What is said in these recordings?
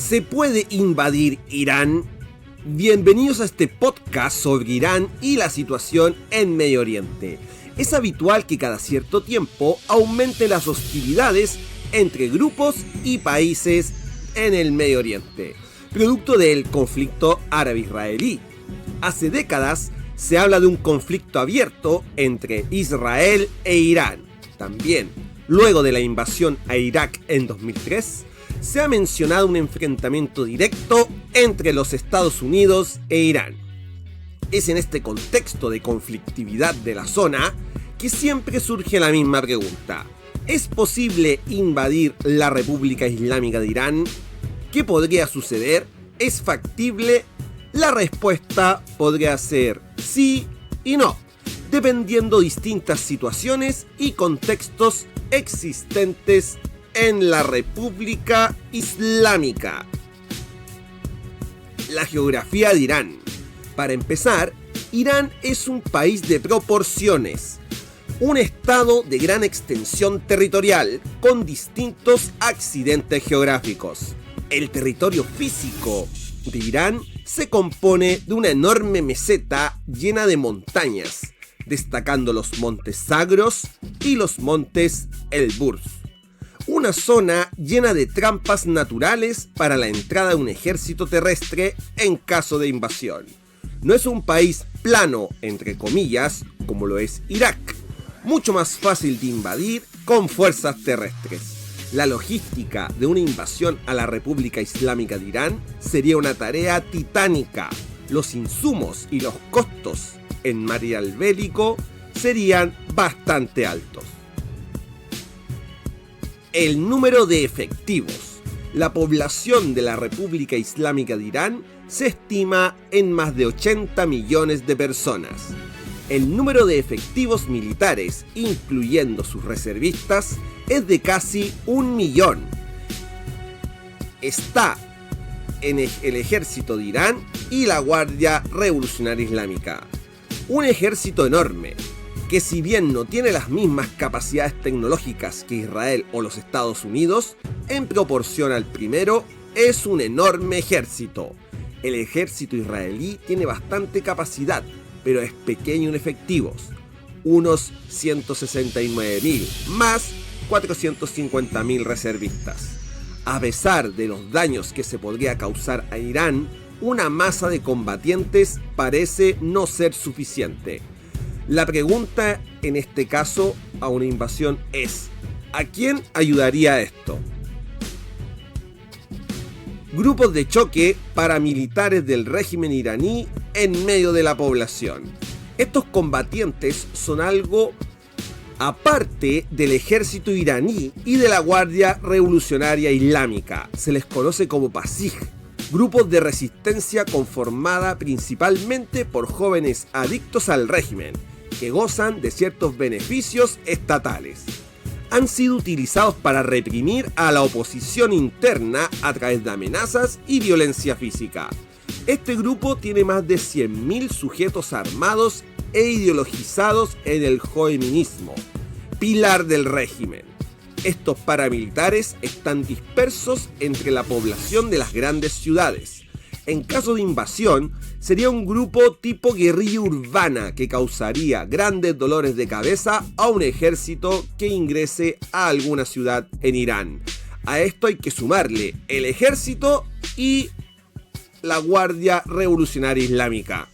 ¿Se puede invadir Irán? Bienvenidos a este podcast sobre Irán y la situación en Medio Oriente. Es habitual que cada cierto tiempo aumenten las hostilidades entre grupos y países en el Medio Oriente, producto del conflicto árabe-israelí. Hace décadas se habla de un conflicto abierto entre Israel e Irán. También, luego de la invasión a Irak en 2003, se ha mencionado un enfrentamiento directo entre los Estados Unidos e Irán. Es en este contexto de conflictividad de la zona que siempre surge la misma pregunta: ¿es posible invadir la República Islámica de Irán? ¿Qué podría suceder? ¿Es factible? La respuesta podría ser sí y no, dependiendo de distintas situaciones y contextos existentes en la República Islámica. La geografía de Irán. Para empezar, Irán es un país de proporciones, un estado de gran extensión territorial con distintos accidentes geográficos. El territorio físico de Irán se compone de una enorme meseta llena de montañas, destacando los montes Zagros y los montes Elburz. Una zona llena de trampas naturales para la entrada de un ejército terrestre en caso de invasión. No es un país plano, entre comillas, como lo es Irak, mucho más fácil de invadir con fuerzas terrestres. La logística de una invasión a la República Islámica de Irán sería una tarea titánica. Los insumos y los costos en material bélico serían bastante altos. El número de efectivos. La población de la República Islámica de Irán se estima en más de 80 millones de personas. El número de efectivos militares, incluyendo sus reservistas, es de casi 1 millón. Está en el ejército de Irán y la Guardia Revolucionaria Islámica. Un ejército enorme, que si bien no tiene las mismas capacidades tecnológicas que Israel o los Estados Unidos, en proporción al primero, es un enorme ejército. El ejército israelí tiene bastante capacidad, pero es pequeño en efectivos, unos 169.000 más 450.000 reservistas. A pesar de los daños que se podría causar a Irán, una masa de combatientes parece no ser suficiente. La pregunta en este caso a una invasión es: ¿a quién ayudaría esto? Grupos de choque paramilitares del régimen iraní en medio de la población. Estos combatientes son algo aparte del ejército iraní y de la Guardia Revolucionaria Islámica. Se les conoce como Pasij, grupos de resistencia conformada principalmente por jóvenes adictos al régimen, que gozan de ciertos beneficios estatales. Han sido utilizados para reprimir a la oposición interna a través de amenazas y violencia física. Este grupo tiene más de 100.000 sujetos armados e ideologizados en el joeminismo, pilar del régimen. Estos paramilitares están dispersos entre la población de las grandes ciudades. En caso de invasión, sería un grupo tipo guerrilla urbana que causaría grandes dolores de cabeza a un ejército que ingrese a alguna ciudad en Irán. A esto hay que sumarle el ejército y la Guardia Revolucionaria Islámica.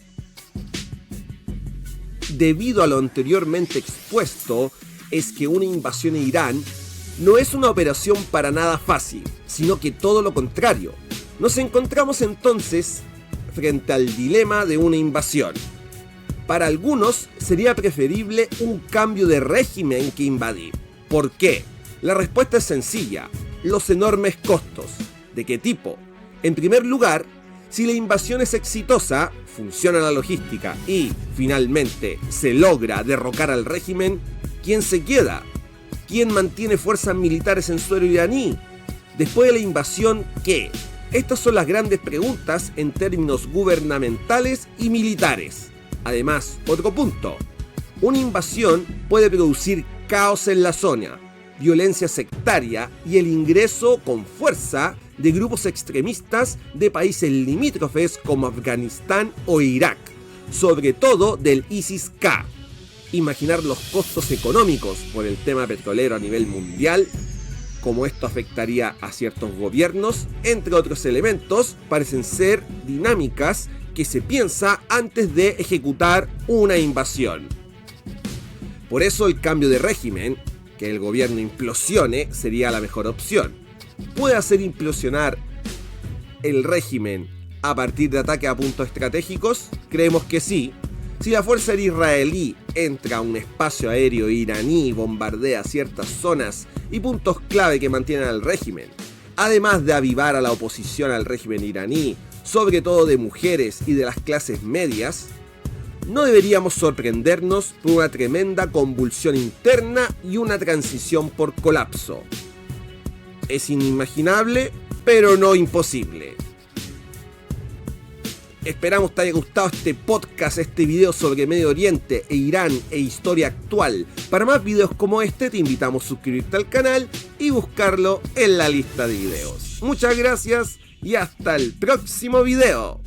Debido a lo anteriormente expuesto, es que una invasión a Irán no es una operación para nada fácil, sino que todo lo contrario. Nos encontramos entonces frente al dilema de una invasión. Para algunos sería preferible un cambio de régimen que invadir. ¿Por qué? La respuesta es sencilla: los enormes costos. ¿De qué tipo? En primer lugar, si la invasión es exitosa, funciona la logística y, finalmente, se logra derrocar al régimen, ¿quién se queda? ¿Quién mantiene fuerzas militares en suelo iraní? Después de la invasión, ¿qué? Estas son las grandes preguntas en términos gubernamentales y militares. Además, otro punto: una invasión puede producir caos en la zona. violencia sectaria y el ingreso con fuerza de grupos extremistas de países limítrofes como Afganistán o Irak, sobre todo del ISIS-K. Imaginar los costos económicos por el tema petrolero a nivel mundial, cómo esto afectaría a ciertos gobiernos, entre otros elementos, parecen ser dinámicas que se piensa antes de ejecutar una invasión. Por eso el cambio de régimen, que el gobierno implosione, sería la mejor opción. ¿Puede hacer implosionar el régimen a partir de ataques a puntos estratégicos? Creemos que sí. Si la fuerza aérea israelí entra a un espacio aéreo iraní y bombardea ciertas zonas y puntos clave que mantienen al régimen, además de avivar a la oposición al régimen iraní, sobre todo de mujeres y de las clases medias, no deberíamos sorprendernos por una tremenda convulsión interna y una transición por colapso. Es inimaginable, pero no imposible. Esperamos te haya gustado este podcast, este video sobre Medio Oriente e Irán e historia actual. Para más videos como este te invitamos a suscribirte al canal y buscarlo en la lista de videos. Muchas gracias y hasta el próximo video.